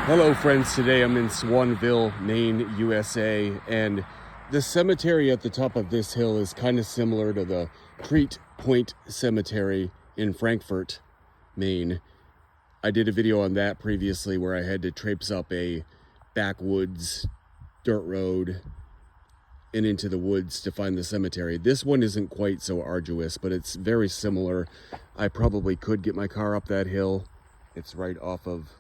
Hello friends, today I'm in Swanville, Maine, USA, and the cemetery at the top of this hill is kind of similar to the Treat Point Cemetery in Frankfort, Maine. I did a video on that previously where I had to traipse up a backwoods dirt road and into the woods to find the cemetery. This one isn't quite so arduous, but it's very similar. I probably could get my car up that hill. It's right off of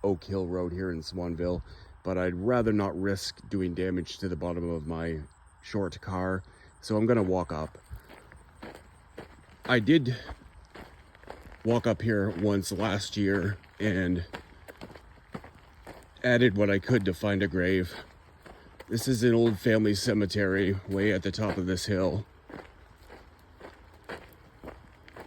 Oak Hill Road here in Swanville, but I'd rather not risk doing damage to the bottom of my short car, so I'm gonna walk up. I did walk up here once last year and added what I could to find a grave. This is an old family cemetery way at the top of this hill.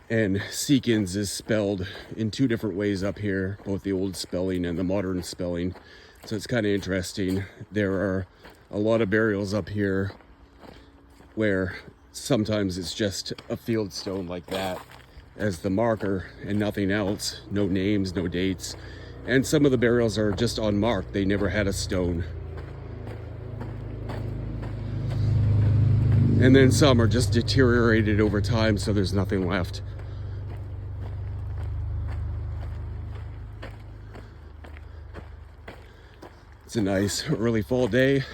And Seekins is spelled in two different ways up here, both the old spelling and the modern spelling. So it's kind of interesting. There are a lot of burials up here where sometimes it's just a field stone like that as the marker and nothing else. No names, no dates. And some of the burials are just unmarked. They never had a stone. And then some are just deteriorated over time, so there's nothing left. It's a nice early fall day.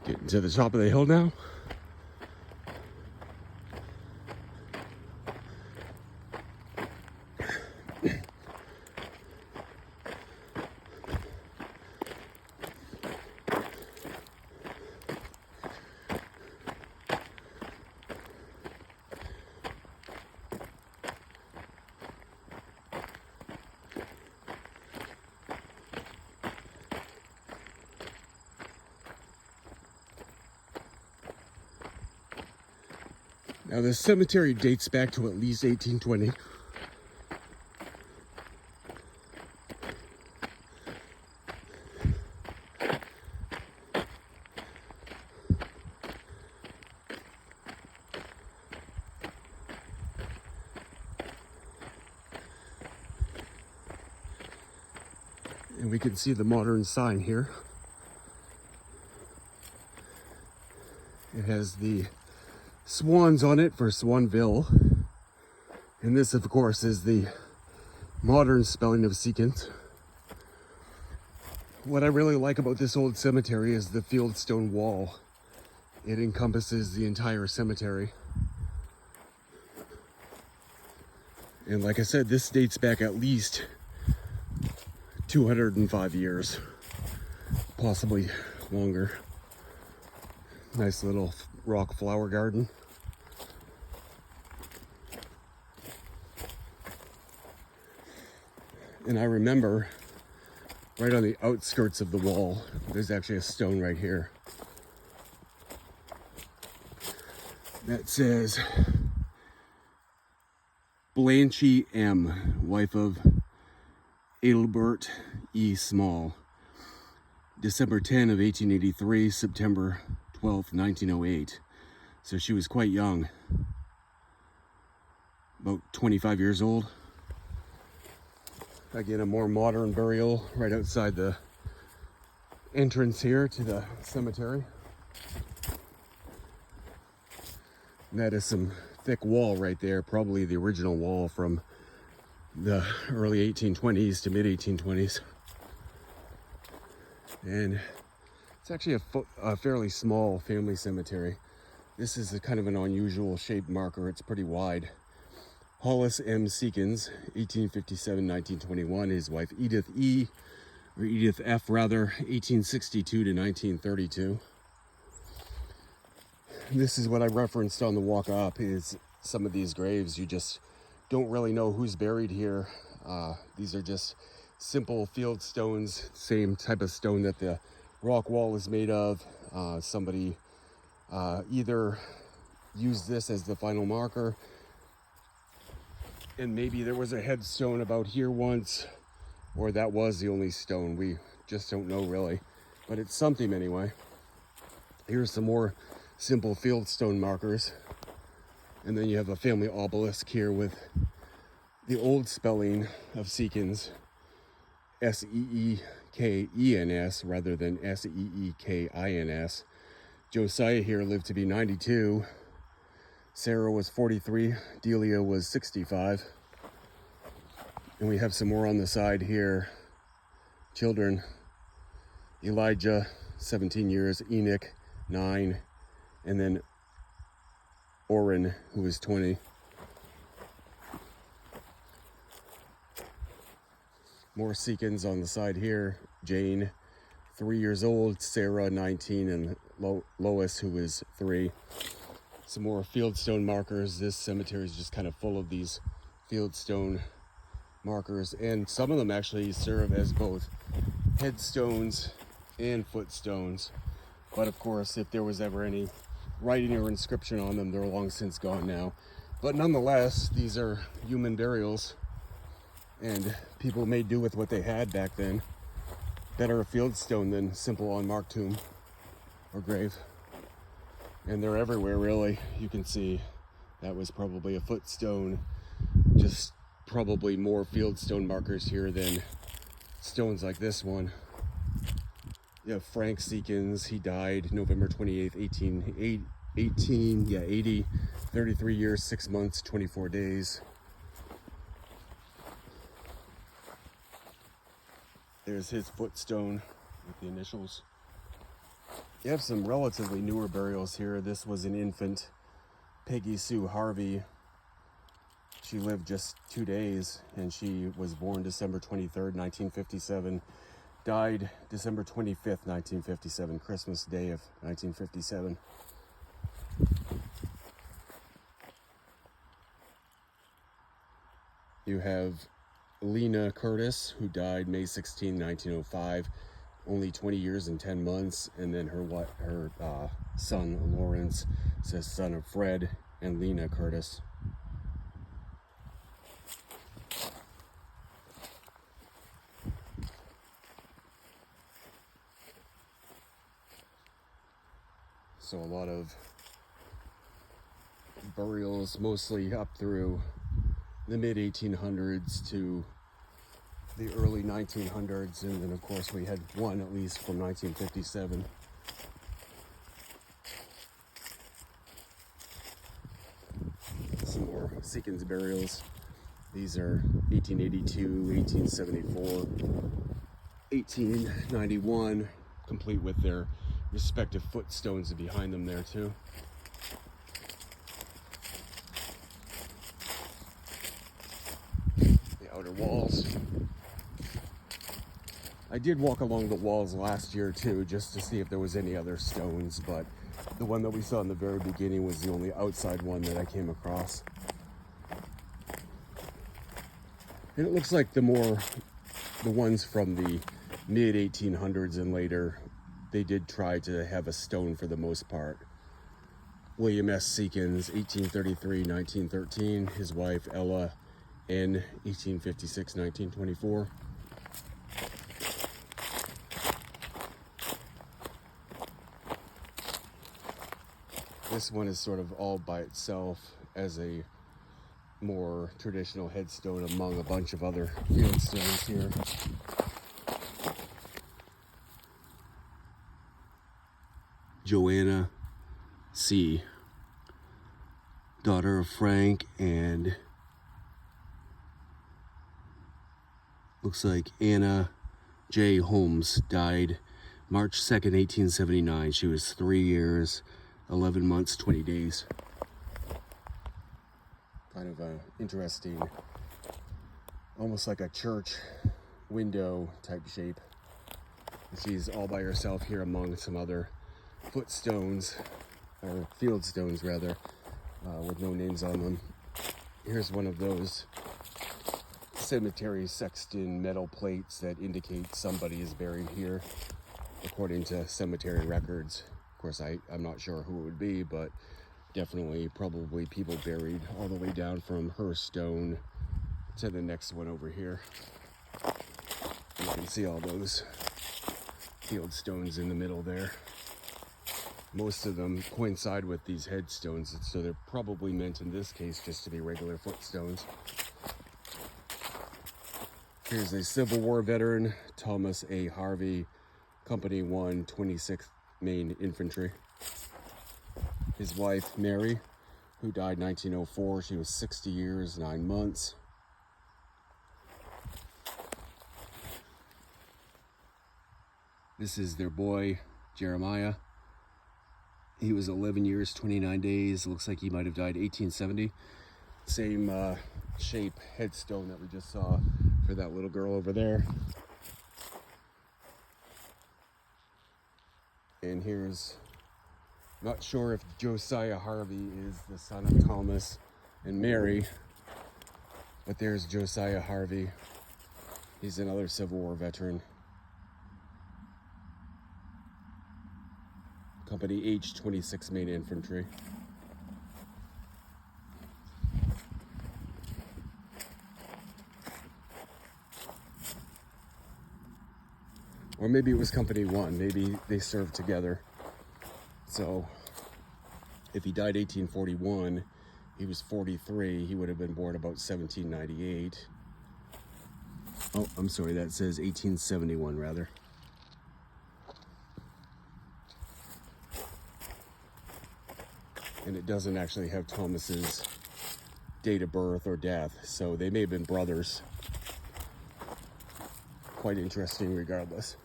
Getting to the top of the hill now. Now this cemetery dates back to at least 1820. And we can see the modern sign here. It has the swans on it for Swanville, and this of course is the modern spelling of Seekins. What I really like about this old cemetery is the fieldstone wall. It encompasses the entire cemetery, and like I said, this dates back at least 205 years, possibly longer. Nice little rock flower garden. And I remember right on the outskirts of the wall, there's actually a stone right here that says Blanche M., wife of Adelbert E. Small, December 10 of 1883, September 12th, 1908. So she was quite young, about 25 years old. Again, a more modern burial right outside the entrance here to the cemetery. And that is some thick wall right there, probably the original wall from the early 1820s to mid 1820s. And it's actually a fairly small family cemetery. This is a kind of an unusual shaped marker. It's pretty wide. Hollis M. Seekins, 1857-1921. His wife Edith E., or Edith F. rather, 1862 to 1932. This is what I referenced on the walk up, is some of these graves you just don't really know who's buried here. These are just simple field stones, same type of stone that the rock wall is made of. Somebody either used this as the final marker, and maybe there was a headstone about here once, or that was the only stone. We just don't know really, but it's something anyway. Here's some more simple field stone markers, and then you have a family obelisk here with the old spelling of Seekins, Seekens rather than Seekins. Josiah here lived to be 92. Sarah was 43. Delia was 65. And we have some more on the side here. Children: Elijah, 17 years, Enoch, 9, and then Oren, who was 20. More Seekins on the side here. Jane, 3 years old, Sarah, 19, and Lois, who is 3. Some more fieldstone markers. This cemetery is just kind of full of these fieldstone markers, and some of them actually serve as both headstones and footstones. But of course, if there was ever any writing or inscription on them, they're long since gone now. But nonetheless, these are human burials, and people made do with what they had back then. Better a fieldstone than simple unmarked tomb or grave. And they're everywhere, really. You can see that was probably a footstone. Just probably more fieldstone markers here than stones like this one. You have Frank Seekins. He died November 28th, 80, 33 years, 6 months, 24 days. There's his footstone with the initials. You have some relatively newer burials here. This was an infant, Peggy Sue Harvey. She lived just 2 days, and she was born December 23rd, 1957. Died December 25th, 1957, Christmas Day of 1957. You have Lena Curtis, who died May 16, 1905, only 20 years and 10 months. And then her son, Lawrence, says son of Fred and Lena Curtis. So a lot of burials, mostly up through the mid-1800s to the early 1900s, and then of course we had one at least from 1957. Some more Seekins burials. These are 1882, 1874, 1891, complete with their respective footstones behind them there too. The outer walls. I did walk along the walls last year too, just to see if there was any other stones, but the one that we saw in the very beginning was the only outside one that I came across. And it looks like the ones from the mid 1800s and later, they did try to have a stone for the most part. William S. Seekins, 1833-1913. His wife, Ella N., 1856-1924. This one is sort of all by itself as a more traditional headstone among a bunch of other fieldstones here. Joanna C., daughter of Frank and looks like Anna J. Holmes, died March 2nd, 1879. She was 3 years, 11 months, 20 days. Kind of a interesting, almost like a church window type shape. She's all by herself here among some other footstones, or fieldstones rather, with no names on them. Here's one of those cemetery sexton metal plates that indicate somebody is buried here, according to cemetery records. Of course, I'm not sure who it would be, but definitely probably people buried all the way down from her stone to the next one over here. You can see all those field stones in the middle there. Most of them coincide with these headstones, so they're probably meant in this case just to be regular footstones. Here's a Civil War veteran, Thomas A. Harvey, Company 1, 26th Maine Infantry. His wife, Mary, who died 1904. She was 60 years, 9 months. This is their boy, Jeremiah. He was 11 years, 29 days. Looks like he might have died 1870. Same shape headstone that we just saw for that little girl over there. And here's, not sure if Josiah Harvey is the son of Thomas and Mary, but there's Josiah Harvey. He's another Civil War veteran. Company H, 26 Maine Infantry. Or maybe it was Company 1, maybe they served together. So, if he died 1841, he was 43, he would have been born about 1798. Oh, I'm sorry, that says 1871 rather. And it doesn't actually have Thomas's date of birth or death, so they may have been brothers. Quite interesting regardless.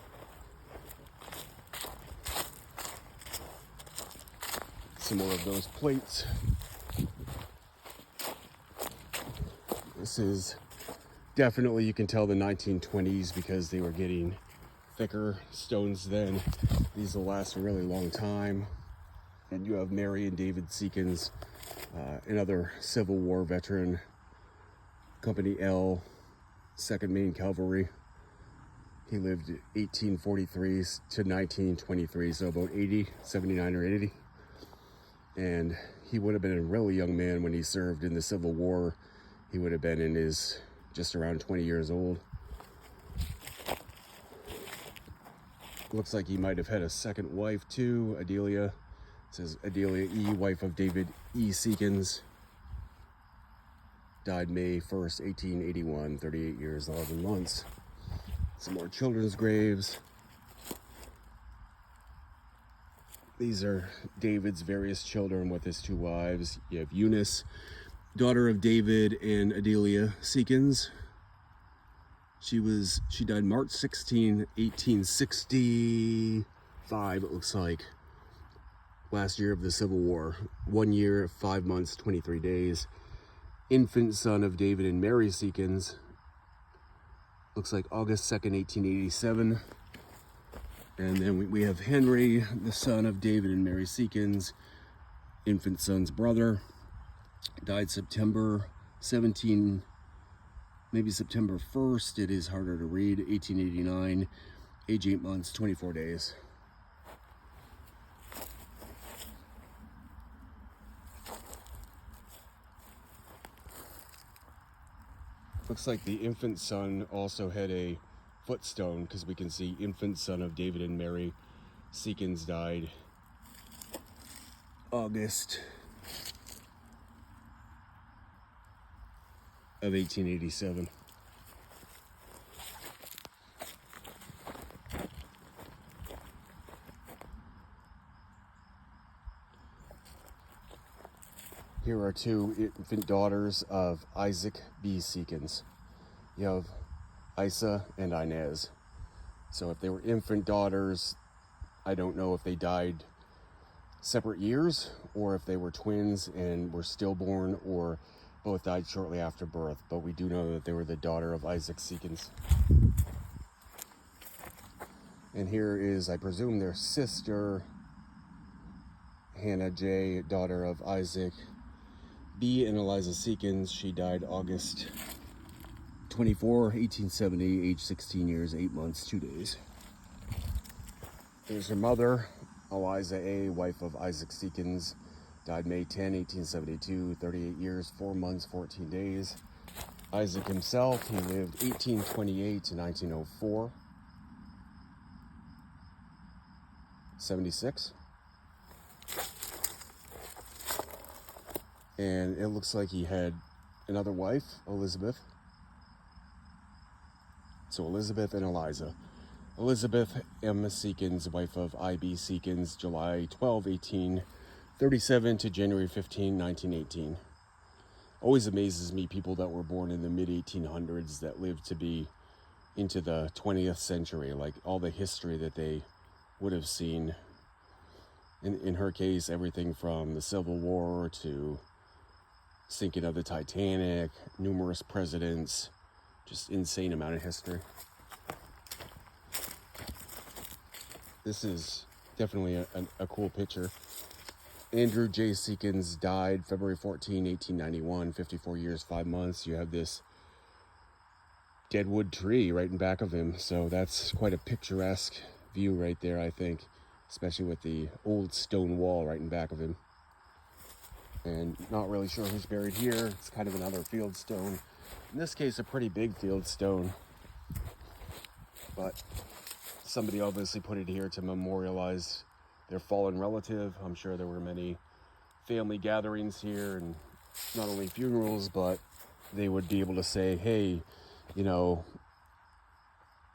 Some more of those plates. This is definitely, you can tell, the 1920s because they were getting thicker stones then. These will last a really long time. And you have Mary and David Seekins, another Civil War veteran, Company L, 2nd Maine Cavalry. He lived 1843 to 1923, so about 80, 79 or 80. And he would have been a really young man when he served in the Civil War. He would have been in his, just around 20 years old. Looks like he might have had a second wife too, Adelia. It says Adelia E., wife of David E. Seekins. Died May 1st, 1881, 38 years, 11 months. Some more children's graves. These are David's various children with his 2 wives. You have Eunice, daughter of David and Adelia Seekins. She died March 16, 1865, it looks like. Last year of the Civil War. 1 year, 5 months, 23 days. Infant son of David and Mary Seekins. Looks like August 2nd, 1887. And then we have Henry, the son of David and Mary Seekins, infant son's brother. Died September 17, maybe September 1st. It is harder to read. 1889, age 8 months, 24 days. Looks like the infant son also had a footstone, because we can see infant son of David and Mary Seekins died August of 1887. Here are 2 infant daughters of Isaac B. Seekins. You have Isa and Inez. So if they were infant daughters, I don't know if they died separate years or if they were twins and were stillborn or both died shortly after birth, but we do know that they were the daughter of Isaac Seekins. And here is, I presume, their sister, Hannah J., daughter of Isaac B. and Eliza Seekins. She died August 24, 1870, age 16 years, 8 months, 2 days. Here's her mother, Eliza A., wife of Isaac Seekins, died May 10, 1872, 38 years, 4 months, 14 days. Isaac himself, he lived 1828 to 1904, 76. And it looks like he had another wife, Elizabeth. So Elizabeth and Eliza. Elizabeth M. Seekins, wife of I.B. Seekins, July 12, 1837 to January 15, 1918. Always amazes me people that were born in the mid-1800s that lived to be into the 20th century, like all the history that they would have seen. In her case, everything from the Civil War to sinking of the Titanic, numerous presidents, just insane amount of history. This is definitely a cool picture. Andrew J. Seekins died February 14, 1891, 54 years, 5 months. You have this deadwood tree right in back of him. So that's quite a picturesque view right there, I think, especially with the old stone wall right in back of him. And not really sure who's buried here. It's kind of another field stone. In this case, a pretty big field stone. But somebody obviously put it here to memorialize their fallen relative. I'm sure there were many family gatherings here, and not only funerals, but they would be able to say, hey, you know,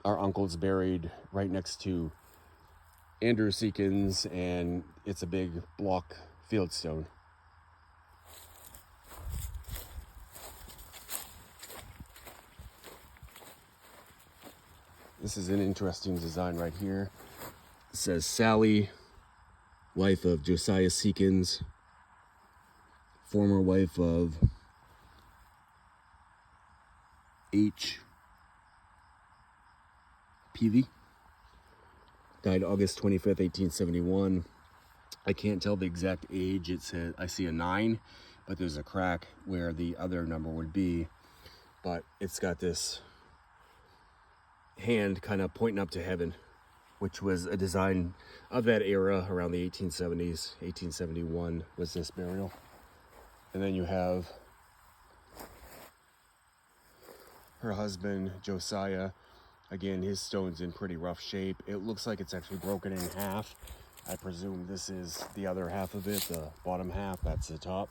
our uncle's buried right next to Andrew Seekins, and it's a big block fieldstone. This is an interesting design right here. It says Sally, wife of Josiah Seekins, former wife of H. Peavy, died August 25th, 1871. I can't tell the exact age. It says, I see a 9, but there's a crack where the other number would be. But it's got this hand kind of pointing up to heaven, which was a design of that era around the 1870s. 1871 was this burial. And then you have her husband, Josiah. Again, his stone's in pretty rough shape. It looks like it's actually broken in half. I presume this is the other half of it, the bottom half, that's the top.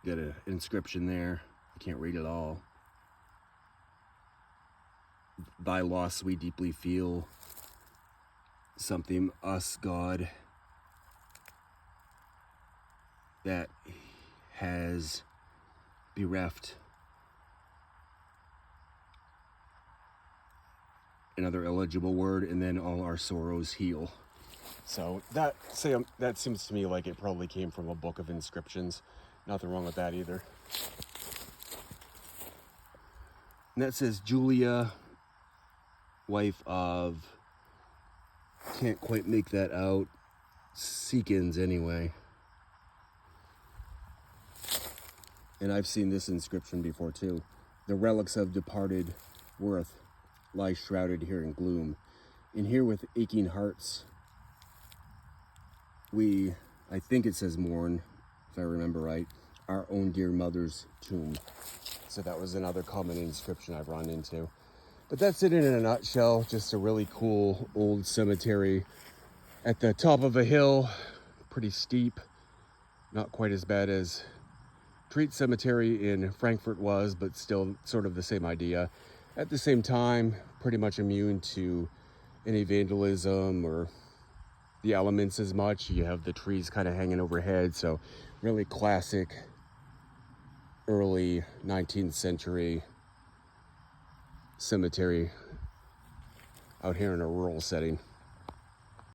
Got an inscription there. I can't read it all. Thy loss we deeply feel. Something us, God, that has bereft. Another illegible word, and then all our sorrows heal. So that seems to me like it probably came from a book of inscriptions. Nothing wrong with that either. And that says Julia, wife of, can't quite make that out, Seekins anyway. And I've seen this inscription before too. The relics of departed worth lie shrouded here in gloom. In here with aching hearts, we, I think it says mourn, if I remember right, our own dear mother's tomb. So that was another common inscription I've run into. But that's it in a nutshell. Just a really cool old cemetery at the top of a hill, pretty steep, not quite as bad as Treat Cemetery in Frankfurt was, but still sort of the same idea. At the same time, pretty much immune to any vandalism or the elements as much. You have the trees kind of hanging overhead, so really classic early 19th century cemetery out here in a rural setting.